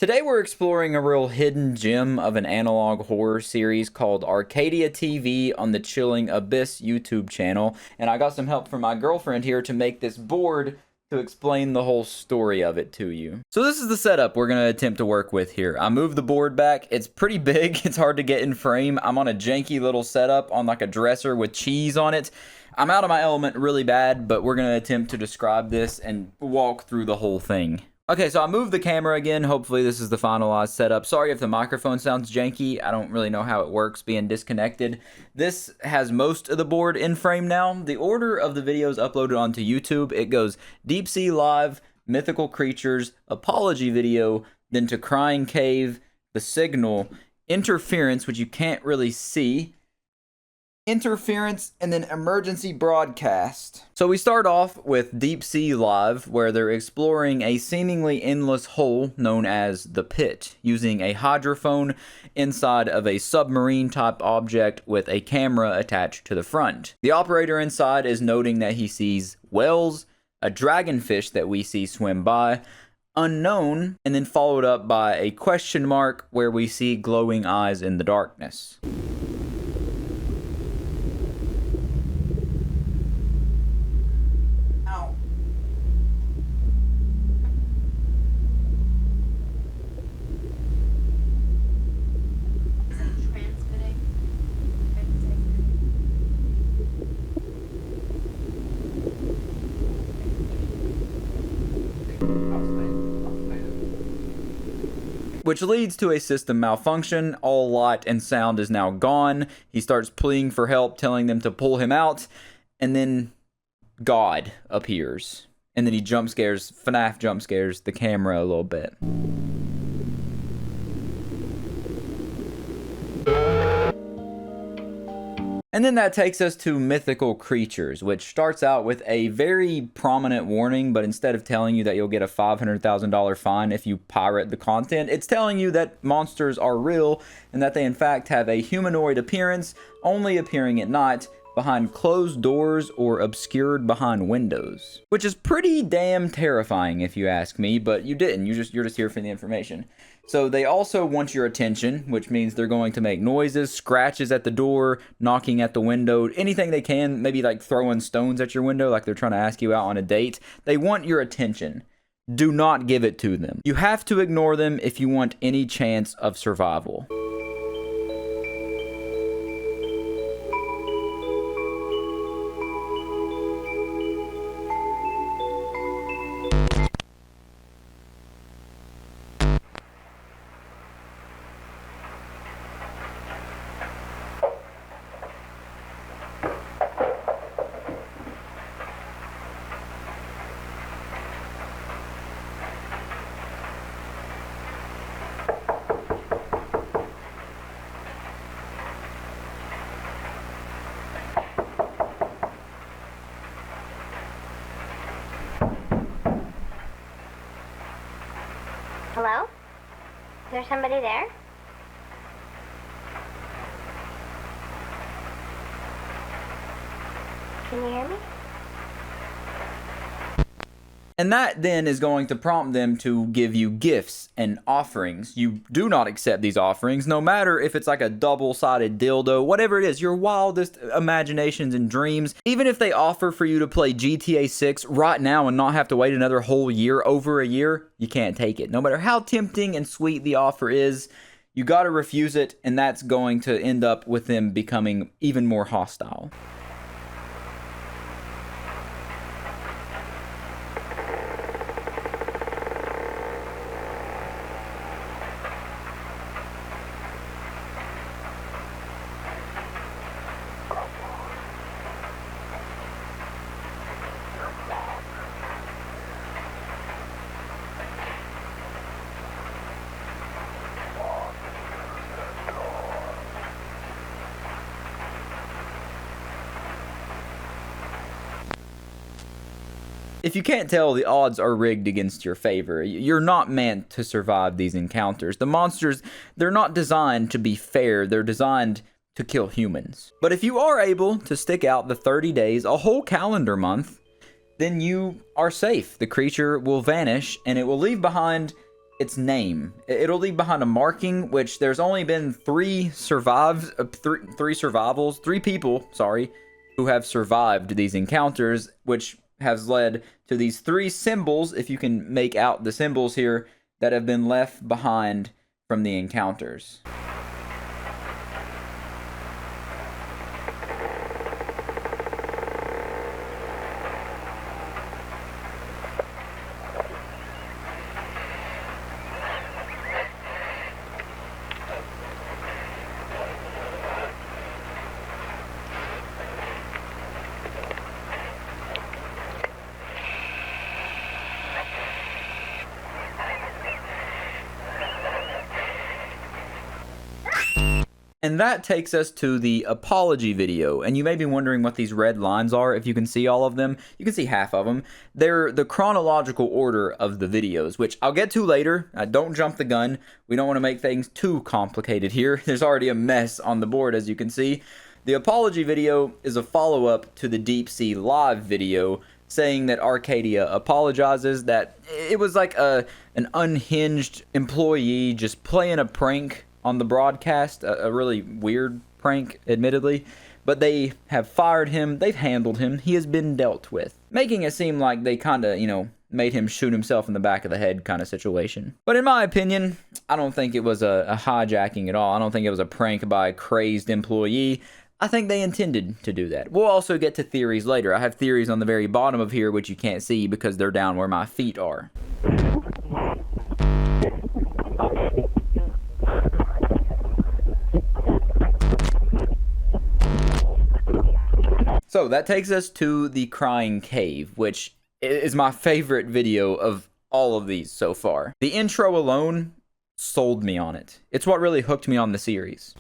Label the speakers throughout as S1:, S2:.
S1: Today we're exploring a real hidden gem of an analog horror series called Arcadia TV on the Chilling Abyss YouTube channel, and I got some help from my girlfriend here to make this board to explain the whole story of it to you. So this is the setup we're going to attempt to work with here. I moved the board back. It's pretty big. It's hard to get in frame. I'm on a janky little setup on like a dresser with cheese on it. I'm out of my element really bad, but we're going to attempt to describe this and walk through the whole thing. Okay, so I moved the camera again. Hopefully this is the finalized setup. Sorry if the microphone sounds janky. I don't really know how it works being disconnected. This has most of the board in frame now. The order of the videos uploaded onto YouTube, it goes Deep Sea Live, Mythical Creatures, Apology Video, then to Crying Cave, The Signal, Interference, which you can't really see, Interference, and then Emergency Broadcast. So we start off with Deep Sea Live, where they're exploring a seemingly endless hole known as the Pit, using a hydrophone inside of a submarine type object with a camera attached to the front. The operator inside is noting that he sees whales, a dragonfish that we see swim by, unknown, and then followed up by a question mark where we see glowing eyes in the darkness. Which leads to a system malfunction. All light and sound is now gone. He starts pleading for help, telling them to pull him out, and then God appears. And then he FNAF jump scares the camera a little bit. And then that takes us to Mythical Creatures, which starts out with a very prominent warning, but instead of telling you that you'll get a $500,000 fine if you pirate the content, it's telling you that monsters are real and that they in fact have a humanoid appearance, only appearing at night, behind closed doors or obscured behind windows. Which is pretty damn terrifying if you ask me, but you didn't. You're just here for the information. So they also want your attention, which means they're going to make noises, scratches at the door, knocking at the window, anything they can, maybe like throwing stones at your window like they're trying to ask you out on a date. They want your attention. Do not give it to them. You have to ignore them if you want any chance of survival.
S2: Hello? Is there somebody there? Can you hear me?
S1: And that then is going to prompt them to give you gifts and offerings. You do not accept these offerings, no matter if it's like a double-sided dildo, whatever it is, your wildest imaginations and dreams. Even if they offer for you to play GTA 6 right now and not have to wait another whole year, over a year, you can't take it. No matter how tempting and sweet the offer is, you gotta refuse it, and that's going to end up with them becoming even more hostile. If you can't tell, the odds are rigged against your favor. You're not meant to survive these encounters. The monsters, they're not designed to be fair. They're designed to kill humans. But if you are able to stick out the 30 days, a whole calendar month, then you are safe. The creature will vanish and it will leave behind its name. It'll leave behind a marking, which there's only been three people, sorry, who have survived these encounters, which has led to these three symbols, if you can make out the symbols here, that have been left behind from the encounters. And that takes us to the apology video. And you may be wondering what these red lines are. If you can see all of them, you can see half of them. They're the chronological order of the videos, which I'll get to later. Don't jump the gun. We don't want to make things too complicated here. There's already a mess on the board, as you can see. The apology video is a follow-up to the Deep Sea Live video, saying that Arcadia apologizes, that it was like an unhinged employee just playing a prank on the broadcast, a really weird prank, admittedly, but they have fired him, they've handled him, he has been dealt with, making it seem like they kind of, made him shoot himself in the back of the head kind of situation. But in my opinion, I don't think it was a hijacking at all. I don't think it was a prank by a crazed employee. I think they intended to do that. We'll also get to theories later. I have theories on the very bottom of here, which you can't see because they're down where my feet are. So that takes us to the Crying Cave, which is my favorite video of all of these so far. The intro alone sold me on it. It's what really hooked me on the series.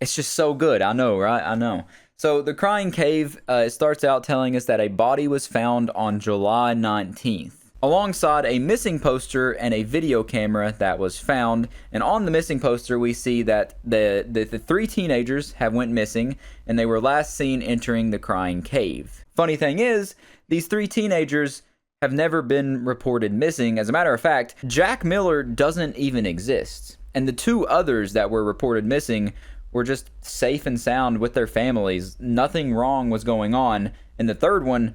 S1: It's just so good. I know, right? I know. So the Crying Cave, it starts out telling us that a body was found on July 19th, alongside a missing poster and a video camera that was found. And on the missing poster, we see that the three teenagers have went missing, and they were last seen entering the Crying Cave. Funny thing is, these three teenagers have never been reported missing. As a matter of fact, Jack Miller doesn't even exist. And the two others that were reported missing were just safe and sound with their families. Nothing wrong was going on. And the third one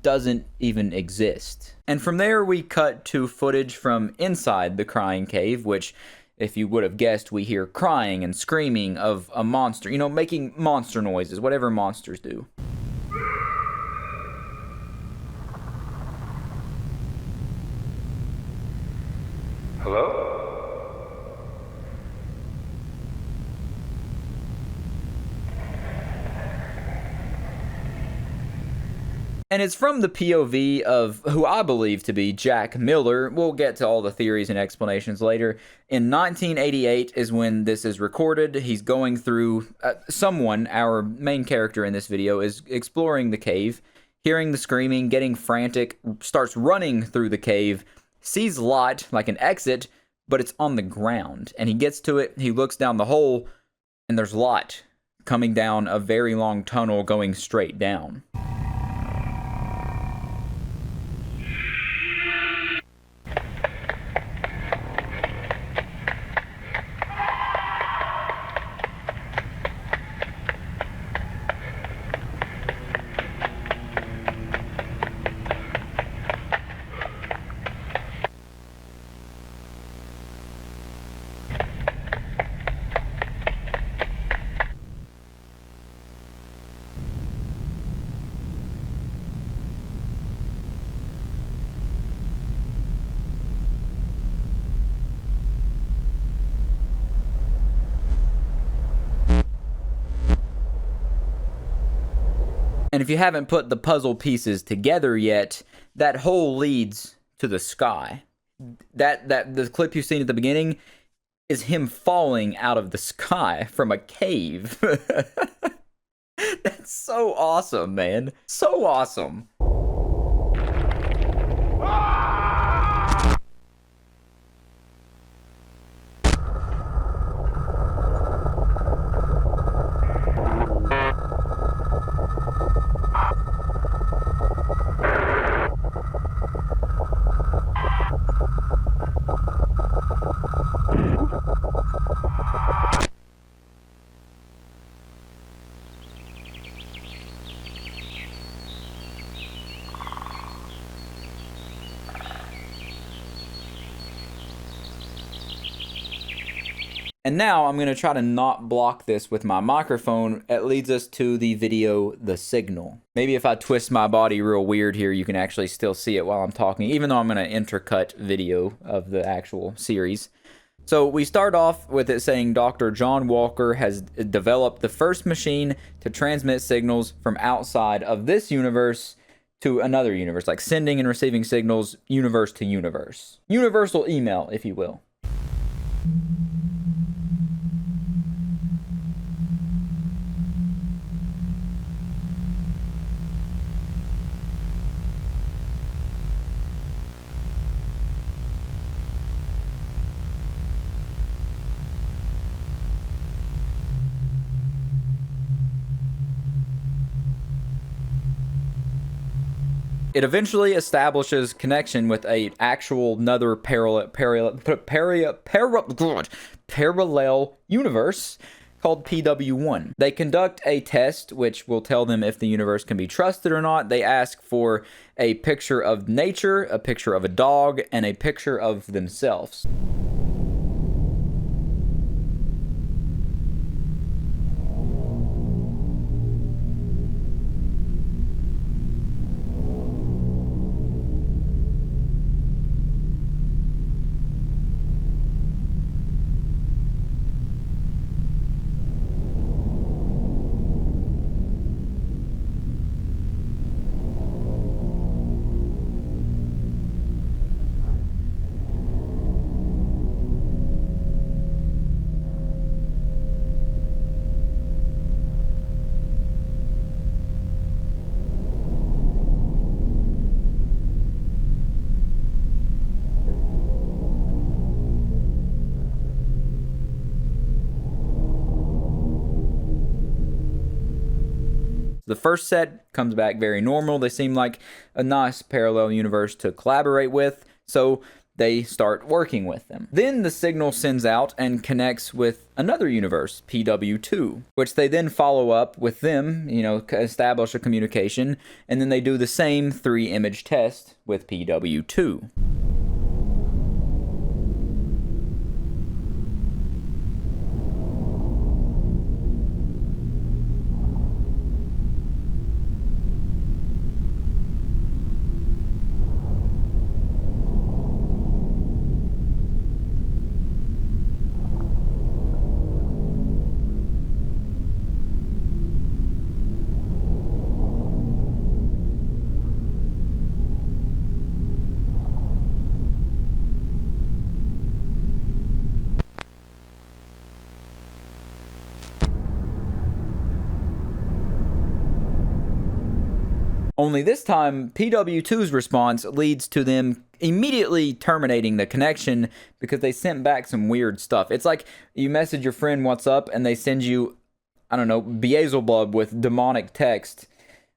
S1: doesn't even exist. And from there, we cut to footage from inside the Crying Cave, which, if you would have guessed, we hear crying and screaming of a monster, making monster noises, whatever monsters do.
S3: Hello?
S1: And it's from the POV of who I believe to be Jack Miller. We'll get to all the theories and explanations later. In 1988 is when this is recorded. He's going through, someone, our main character in this video, is exploring the cave, hearing the screaming, getting frantic, starts running through the cave, sees light, like an exit, but it's on the ground. And he gets to it, he looks down the hole, and there's light coming down a very long tunnel going straight down. And if you haven't put the puzzle pieces together yet, that hole leads to the sky. That the clip you've seen at the beginning is him falling out of the sky from a cave. That's so awesome, man. So awesome. And now I'm going to try to not block this with my microphone. It leads us to the video, The Signal. Maybe if I twist my body real weird here, you can actually still see it while I'm talking, even though I'm going to intercut video of the actual series. So we start off with it saying Dr. John Walker has developed the first machine to transmit signals from outside of this universe to another universe, like sending and receiving signals universe to universe. Universal email, if you will. It eventually establishes connection with a actual another parallel universe called PW1. They conduct a test which will tell them if the universe can be trusted or not. They ask for a picture of nature, a picture of a dog, and a picture of themselves. The first set comes back very normal. They seem like a nice parallel universe to collaborate with, so they start working with them. Then the signal sends out and connects with another universe, PW2, which they then follow up with them, establish a communication, and then they do the same 3-image test with PW2. Only this time, PW2's response leads to them immediately terminating the connection because they sent back some weird stuff. It's like you message your friend what's up and they send you, I don't know, Beelzebub with demonic text.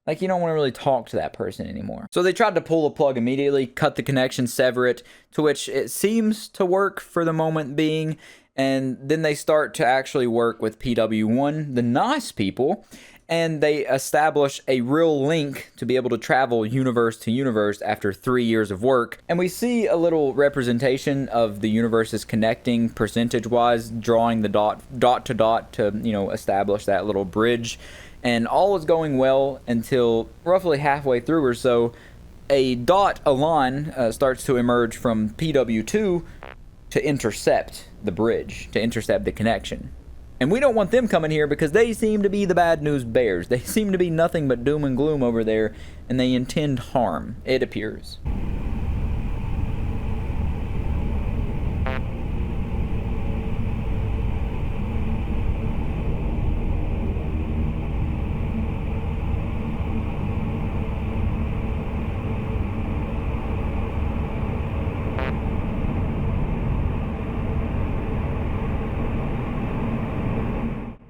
S1: Like, you don't want to really talk to that person anymore. So they tried to pull the plug immediately, cut the connection, sever it, to which it seems to work for the moment being. And then they start to actually work with PW1, the nice people, and they establish a real link to be able to travel universe to universe after 3 years of work. And we see a little representation of the universes connecting percentage-wise, drawing the dot to dot to, establish that little bridge. And all is going well until roughly halfway through or so, a line starts to emerge from PW2 to intercept the bridge, to intercept the connection. And we don't want them coming here because they seem to be the bad news bears. They seem to be nothing but doom and gloom over there, and they intend harm, it appears.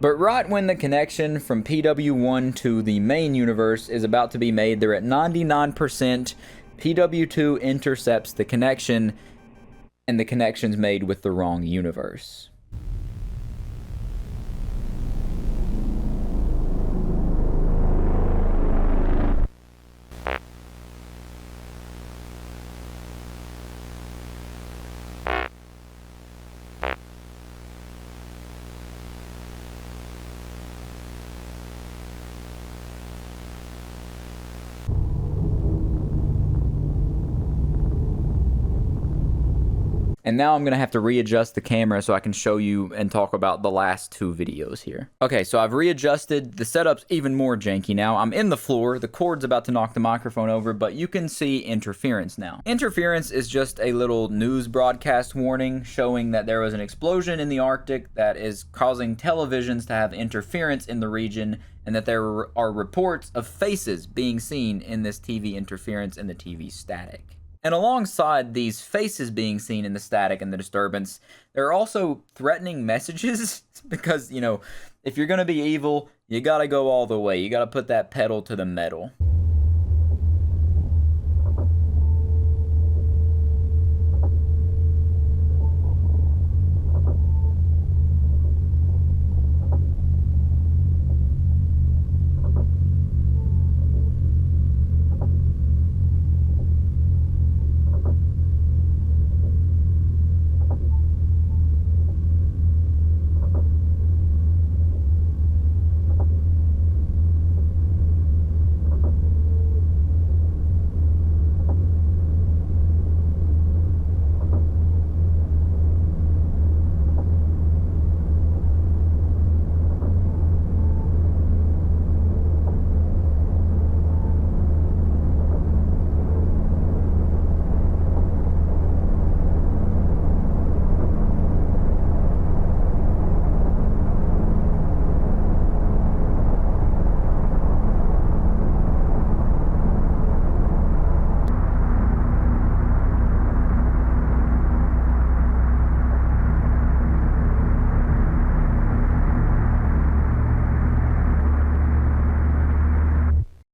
S1: But right when the connection from PW1 to the main universe is about to be made, they're at 99%. PW2 intercepts the connection, and the connection's made with the wrong universe. And now I'm going to have to readjust the camera so I can show you and talk about the last two videos here. Okay, so I've readjusted. The setup's even more janky now. I'm in the floor. The cord's about to knock the microphone over, but you can see interference now. Interference is just a little news broadcast warning showing that there was an explosion in the Arctic that is causing televisions to have interference in the region, and that there are reports of faces being seen in this TV interference and the TV static. And alongside these faces being seen in the static and the disturbance, there are also threatening messages because, you know, if you're going to be evil, you got to go all the way. You got to put that pedal to the metal.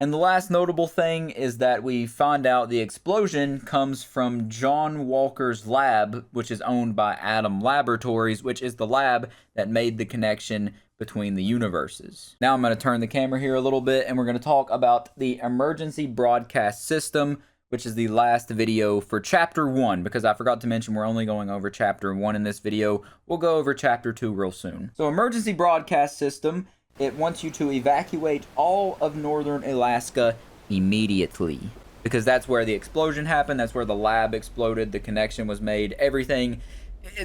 S1: And the last notable thing is that we find out the explosion comes from John Walker's lab, which is owned by Atom Laboratories, which is the lab that made the connection between the universes. Now I'm going to turn the camera here a little bit, and we're going to talk about the emergency broadcast system, which is the last video for Chapter 1, because I forgot to mention we're only going over Chapter 1 in this video. We'll go over Chapter 2 real soon. So emergency broadcast system, it wants you to evacuate all of northern Alaska immediately, because that's where the explosion happened, that's where the lab exploded, the connection was made, everything.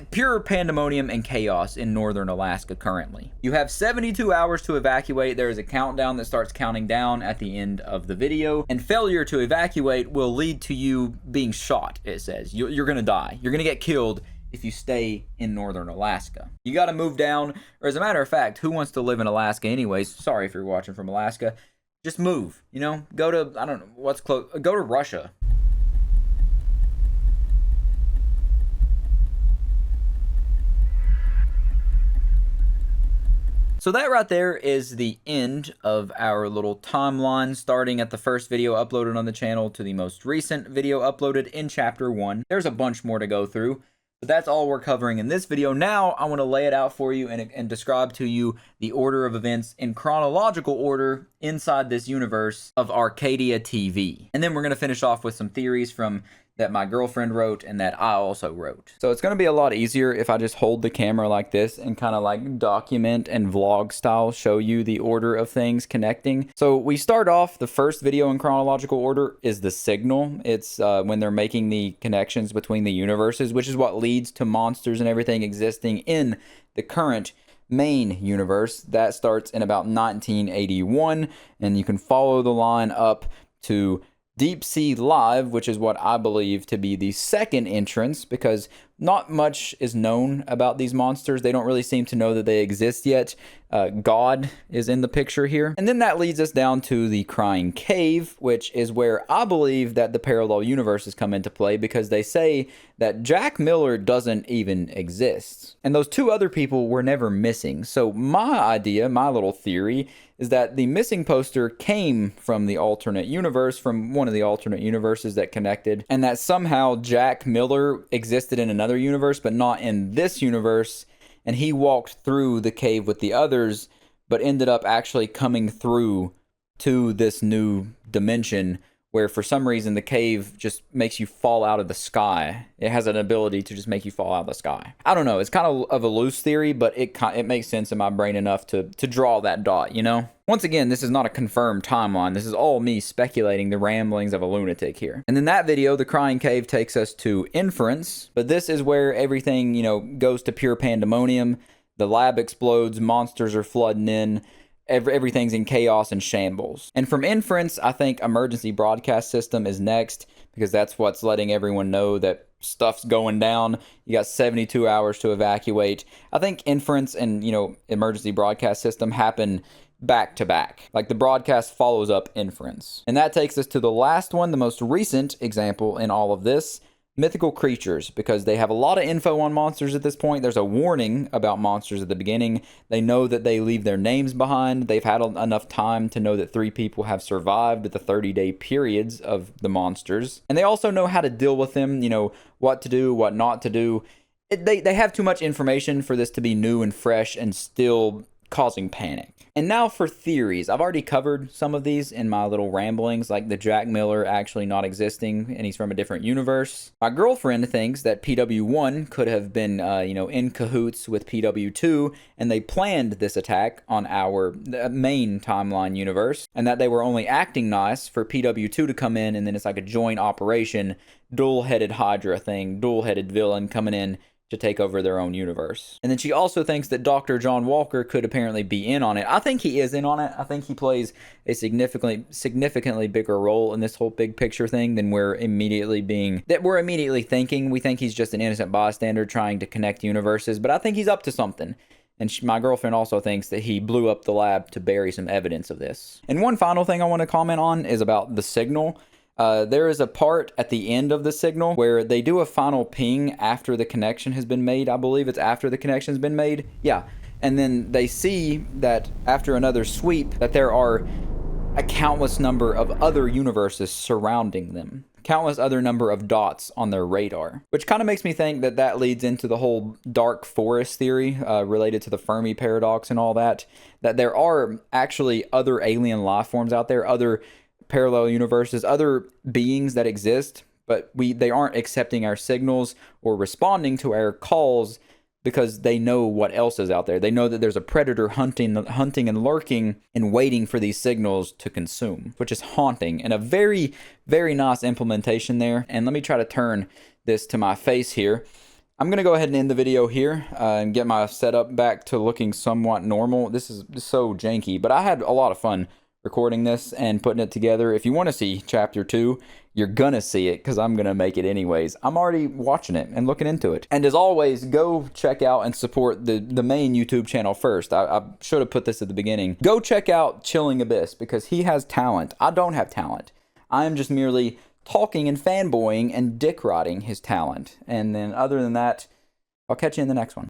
S1: Pure pandemonium and chaos in northern Alaska currently. You have 72 hours to evacuate. There is a countdown that starts counting down at the end of the video, and failure to evacuate will lead to you being shot, it says. You're gonna die. You're gonna get killed if you stay in northern Alaska. You gotta move down, or as a matter of fact, who wants to live in Alaska anyways? Sorry if you're watching from Alaska. Just move, you know? Go to, I don't know, what's close? Go to Russia. So that right there is the end of our little timeline, starting at the first video uploaded on the channel to the most recent video uploaded in Chapter 1. There's a bunch more to go through, but that's all we're covering in this video. Now I want to lay it out for you and describe to you the order of events in chronological order inside this universe of Arcadia TV. And then we're going to finish off with some theories from that my girlfriend wrote and that I also wrote. So it's going to be a lot easier if I just hold the camera like this and kind of like document and vlog style show you the order of things connecting. So we start off, the first video in chronological order is the signal. It's when they're making the connections between the universes, which is what leads to monsters and everything existing in the current main universe. That starts in about 1981, and you can follow the line up to Deep Sea Live, which is what I believe to be the second entrance, because not much is known about these monsters. They don't really seem to know that they exist yet. God is in the picture here. And then that leads us down to the Crying Cave, which is where I believe that the parallel universes come into play, because they say that Jack Miller doesn't even exist. And those two other people were never missing. So my idea, my little theory, is that the missing poster came from the alternate universe, from one of the alternate universes that connected, and that somehow Jack Miller existed in another universe, but not in this universe, and he walked through the cave with the others, but ended up actually coming through to this new dimension, where for some reason the cave just makes you fall out of the sky. It has an ability to just make you fall out of the sky. I don't know, it's kind of a loose theory, but it makes sense in my brain enough to draw that dot, you know? Once again, this is not a confirmed timeline. This is all me speculating the ramblings of a lunatic here. And in that video, the Crying Cave takes us to Inference, but this is where everything, you know, goes to pure pandemonium. The lab explodes, monsters are flooding in, everything's in chaos and shambles. And from Inference, I think Emergency Broadcast System is next, because that's what's letting everyone know that stuff's going down. You got 72 hours to evacuate. I think Inference and, you know, Emergency Broadcast System happen back to back. Like the broadcast follows up Inference. And that takes us to the last one, the most recent example in all of this, Mythical Creatures, because they have a lot of info on monsters at this point. There's a warning about monsters at the beginning. They know that they leave their names behind. They've had enough time to know that 3 people have survived the 30-day periods of the monsters. And they also know how to deal with them, you know, what to do, what not to do. They have too much information for this to be new and fresh and still causing panic. And now for theories. I've already covered some of these in my little ramblings, like the Jack Miller actually not existing and he's from a different universe. My girlfriend thinks that PW1 could have been, you know, in cahoots with PW2, and they planned this attack on our main timeline universe, and that they were only acting nice for PW2 to come in, and then it's like a joint operation, dual-headed Hydra thing, dual-headed villain coming in to take over their own universe. And then she also thinks that Dr. John Walker could apparently be in on it. I think he is in on it. I think he plays a significantly bigger role in this whole big picture thing than we're immediately thinking. We think he's just an innocent bystander trying to connect universes, but I think he's up to something. And my girlfriend also thinks that he blew up the lab to bury some evidence of this. And one final thing I want to comment on is about the signal. There is a part at the end of the signal where they do a final ping after the connection has been made. I believe it's after the connection has been made. Yeah. And then they see that after another sweep that there are a countless number of other universes surrounding them. Countless other number of dots on their radar. Which kind of makes me think that that leads into the whole dark forest theory related to the Fermi paradox and all that. That there are actually other alien life forms out there, other parallel universes, other beings that exist, but they aren't accepting our signals or responding to our calls because they know what else is out there. They know that there's a predator hunting and lurking and waiting for these signals to consume, which is haunting, and a very, very nice implementation there. And let me try to turn this to my face here. I'm going to go ahead and end the video here and get my setup back to looking somewhat normal. This is so janky, but I had a lot of fun recording this and putting it together. If you want to see chapter 2, you're gonna see it because I'm gonna make it anyways. I'm already watching it and looking into it. And as always, go check out and support the main YouTube channel first. I should have put this at the beginning. Go check out Chilling Abyss because he has talent. I don't have talent. I am just merely talking and fanboying and dick riding his talent. And then other than that, I'll catch you in the next one.